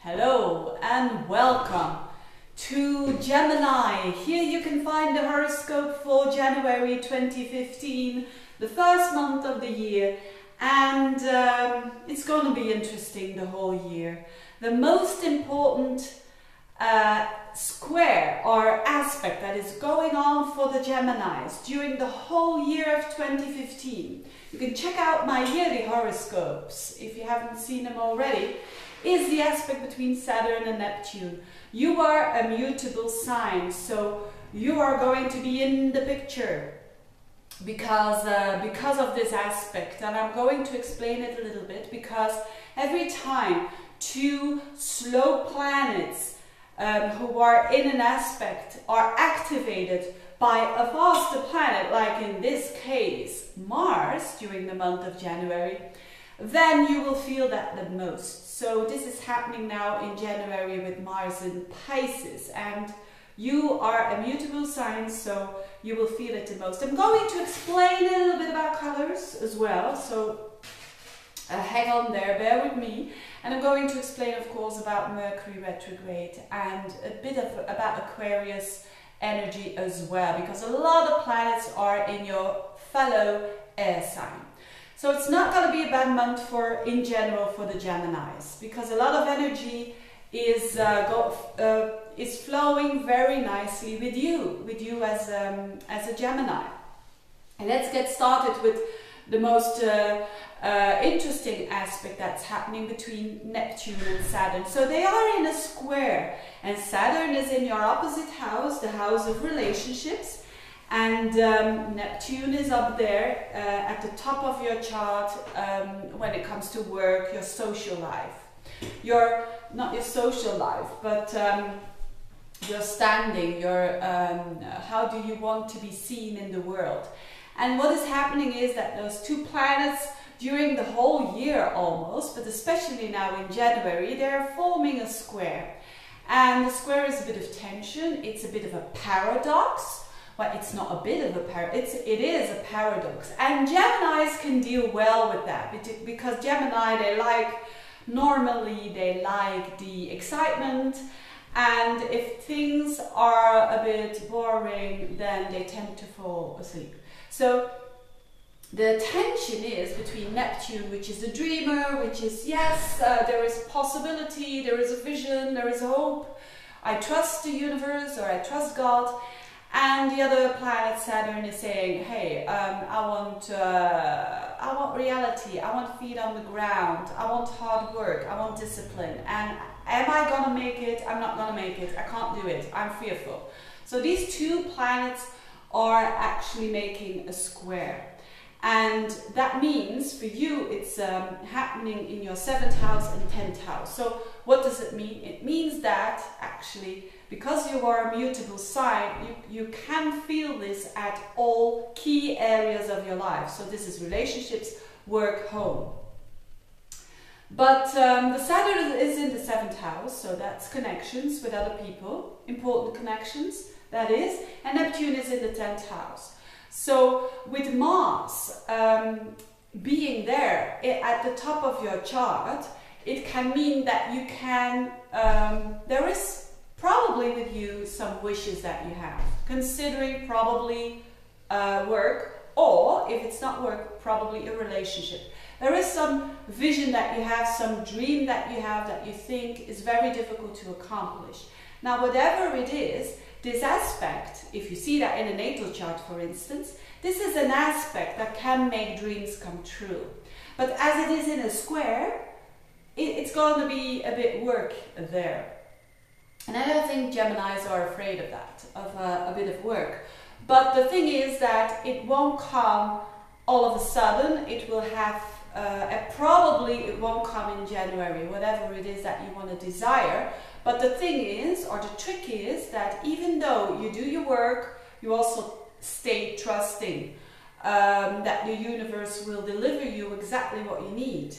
Hello and welcome to Gemini. Here you can find the horoscope for January 2015, the first month of the year, and it's going to be interesting the whole year. The most important square or aspect that is going on for the Geminis during the whole year of 2015. You can check out my yearly horoscopes if you haven't seen them already. Is the aspect between Saturn and Neptune. You are a mutable sign, so you are going to be in the picture because of this aspect, and I'm going to explain it a little bit, because every time two slow planets who are in an aspect are activated by a faster planet, like in this case Mars, during the month of January, then you will feel that the most. So this is happening now in January with Mars in Pisces, and you are a mutable sign, so you will feel it the most. I'm going to explain a little bit about colors as well, so hang on there, bear with me. And I'm going to explain, of course, about Mercury retrograde and a bit about Aquarius energy as well, because a lot of planets are in your fellow air sign. So it's not going to be a bad month in general for the Geminis, because a lot of energy is flowing very nicely with you as a Gemini. And let's get started with the most interesting aspect that's happening between Neptune and Saturn. So they are in a square, and Saturn is in your opposite house, the house of relationships. And Neptune is up there at the top of your chart when it comes to work, your social life. Not your social life, but your standing, how do you want to be seen in the world. And what is happening is that those two planets during the whole year almost, but especially now in January, they're forming a square. And the square is a bit of tension, it's a bit of a paradox. Well, it's not a bit of a paradox, it is a paradox. And Geminis can deal well with that, because Gemini, normally they like the excitement, and if things are a bit boring, then they tend to fall asleep. So the tension is between Neptune, which is the dreamer, which is, yes, there is possibility, there is a vision, there is hope, I trust the universe, or I trust God. And the other planet, Saturn, is saying, hey, I want reality, I want feet on the ground, I want hard work, I want discipline. And am I gonna make it? I'm not gonna make it, I can't do it, I'm fearful. So these two planets are actually making a square. And that means for you it's happening in your 7th house and 10th house. So what does it mean? It means that actually, because you are a mutable sign, you can feel this at all key areas of your life. So this is relationships, work, home. But the Saturn is in the 7th house, so that's connections with other people, important connections, that is. And Neptune is in the 10th house. So with Mars being there at the top of your chart, it can mean that you can, there is probably with you some wishes that you have, considering probably work, or if it's not work, probably a relationship. There is some vision that you have, some dream that you have that you think is very difficult to accomplish. Now, whatever it is, this aspect, if you see that in a natal chart, for instance, this is an aspect that can make dreams come true. But as it is in a square, it's going to be a bit work there. And I don't think Geminis are afraid of that, of a bit of work. But the thing is that it won't come all of a sudden. It will have, probably it won't come in January, whatever it is that you want to desire. But the thing is, or the trick is, that even though you do your work, you also stay trusting that the universe will deliver you exactly what you need.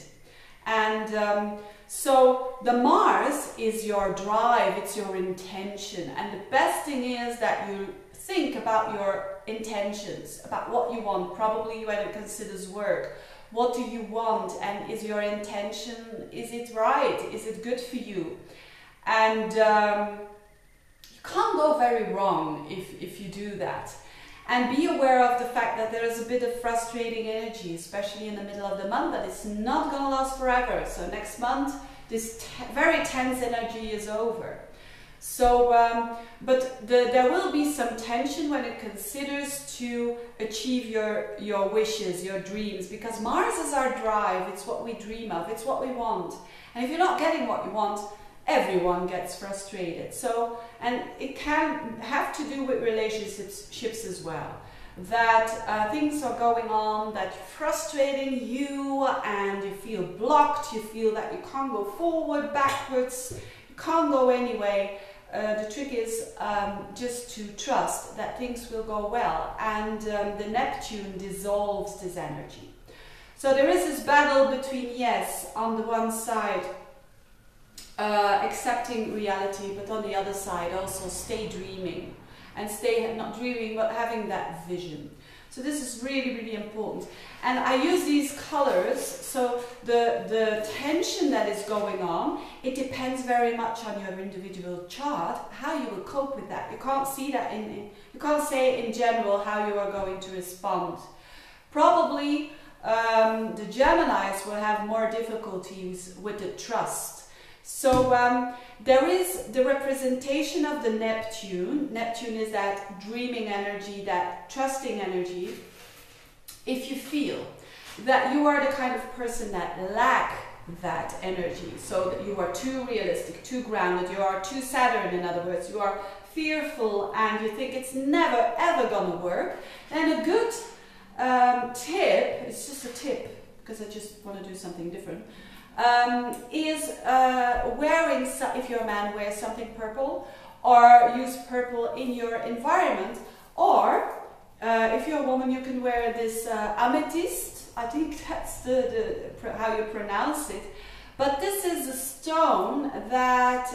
And so the Mars is your drive, it's your intention. And the best thing is that you think about your intentions, about what you want, probably when it considers work. What do you want? And is your intention, is it right? Is it good for you? And you can't go very wrong if you do that. And be aware of the fact that there is a bit of frustrating energy, especially in the middle of the month, but it's not going to last forever. So next month, this very tense energy is over. So, there will be some tension when it considers to achieve your wishes, your dreams, because Mars is our drive, it's what we dream of, it's what we want. And if you're not getting what you want, everyone gets frustrated. So, and it can have to do with relationships as well. That things are going on that are frustrating you, and you feel blocked, you feel that you can't go forward, backwards, you can't go anyway. The trick is just to trust that things will go well, and the Neptune dissolves this energy. So there is this battle between, yes, on the one side, accepting reality, but on the other side also stay dreaming, and stay not dreaming but having that vision. So this is really, really important. And I use these colors, so the tension that is going on, it depends very much on your individual chart, how you will cope with that. You can't see that you can't say in general how you are going to respond. Probably the Geminis will have more difficulties with the trust. So there is the representation of the Neptune. Neptune is that dreaming energy, that trusting energy. If you feel that you are the kind of person that lack that energy, so that you are too realistic, too grounded, you are too Saturn, in other words, you are fearful and you think it's never ever gonna work, then a good tip, it's just a tip because I just want to do something different, is wearing, if you're a man, wear something purple, or use purple in your environment, or if you're a woman, you can wear this amethyst. I think that's how you pronounce it. But this is a stone that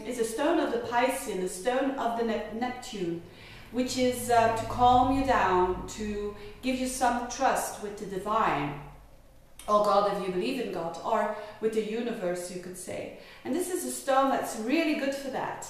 is a stone of the Piscean, a stone of the Neptune, which is to calm you down, to give you some trust with the divine, or God if you believe in God, or with the universe, you could say. And this is a stone that's really good for that.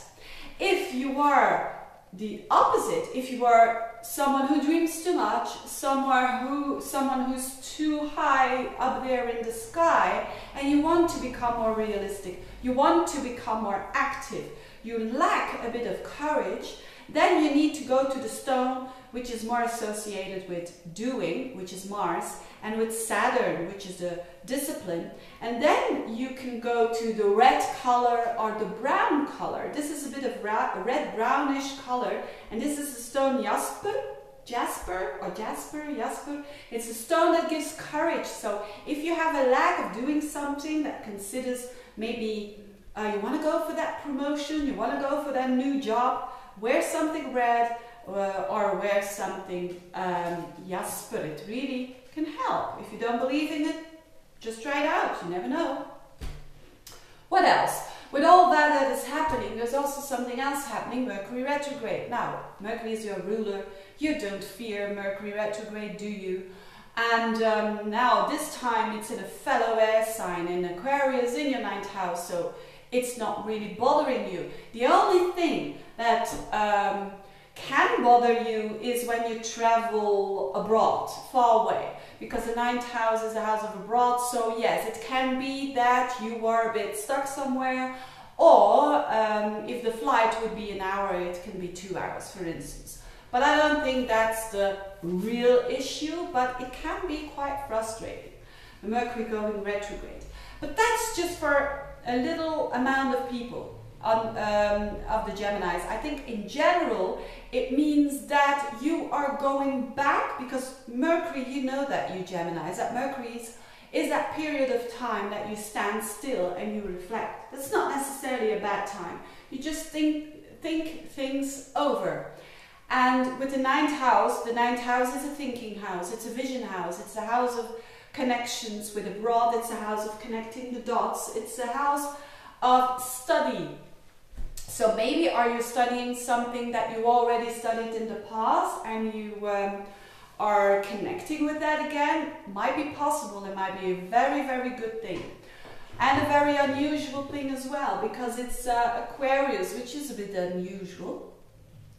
If you are the opposite, if you are someone who dreams too much, someone who's too high up there in the sky, and you want to become more realistic, you want to become more active, you lack a bit of courage, then you need to go to the stone which is more associated with doing, which is Mars, and with Saturn, which is a discipline. And then you can go to the red color or the brown color. This is a bit of red brownish color, and this is the stone Jasper. It's a stone that gives courage. So if you have a lack of doing something that considers maybe you want to go for that promotion, you want to go for that new job, wear something red or wear something Jasper. It really can help. If you don't believe in it, just try it out. You never know. What else? With all that is happening, there's also something else happening, Mercury retrograde. Now, Mercury is your ruler. You don't fear Mercury retrograde, do you? And now this time it's in a fellow air sign, in Aquarius, in your 9th house, so it's not really bothering you. The only thing that can bother you is when you travel abroad, far away, because the 9th house is the house of abroad. So yes, it can be that you are a bit stuck somewhere, or if the flight would be an hour, it can be 2 hours, for instance. But I don't think that's the real issue, but it can be quite frustrating, the Mercury going retrograde. But that's just for a little amount of people of the Geminis. I think in general it means that you are going back, because Mercury, you know that, you Geminis, that Mercury is that period of time that you stand still and you reflect. That's not necessarily a bad time. You just think things over. And with the 9th house is a thinking house, it's a vision house, it's a house of connections with abroad, it's a house of connecting the dots, it's a house of study. So maybe are you studying something that you already studied in the past, and you are connecting with that again, might be possible. It might be a very, very good thing. And a very unusual thing as well, because it's Aquarius, which is a bit unusual.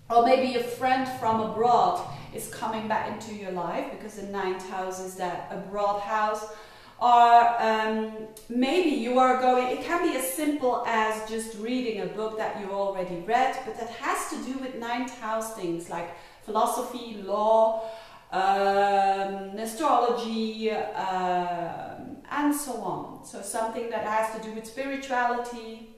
Or maybe a friend from abroad is coming back into your life, because the 9th house is that abroad house. Or maybe you are going, it can be as simple as just reading a book that you already read, but that has to do with 9th house things like philosophy, law, astrology, and so on. So something that has to do with spirituality.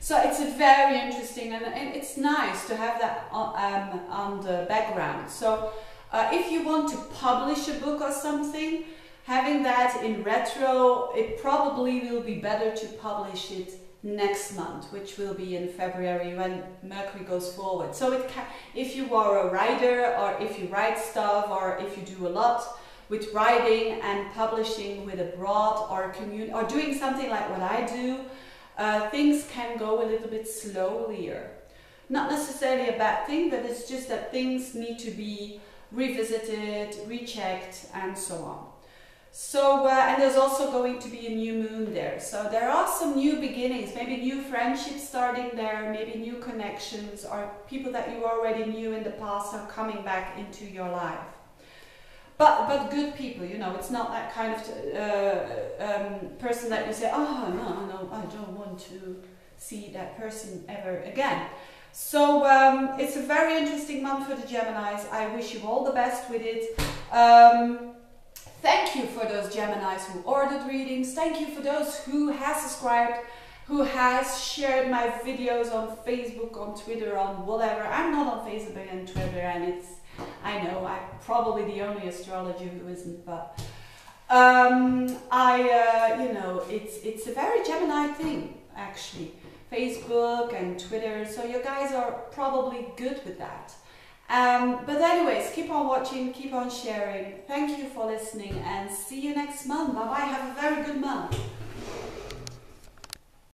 So it's a very interesting, and it's nice to have that on the background. So if you want to publish a book or something, having that in retro, it probably will be better to publish it next month, which will be in February when Mercury goes forward. So it can, if you are a writer, or if you write stuff, or if you do a lot with writing and publishing with abroad, or or doing something like what I do, things can go a little bit slower. Not necessarily a bad thing, but it's just that things need to be revisited, rechecked, and so on. So, and there's also going to be a new moon there. So there are some new beginnings, maybe new friendships starting there, maybe new connections, or people that you already knew in the past are coming back into your life. But good people, you know, it's not that kind of person that you say, oh, no, I don't want to see that person ever again. So it's a very interesting month for the Geminis. I wish you all the best with it. Thank you for those Geminis who ordered readings. Thank you for those who has subscribed, who has shared my videos on Facebook, on Twitter, on whatever. I'm not on Facebook and Twitter, and I know I'm probably the only astrologer who isn't, but you know, it's a very Gemini thing, actually. Facebook and Twitter, so you guys are probably good with that. But anyways, keep on watching, keep on sharing. Thank you for listening, and see you next month. Bye bye. Have a very good month.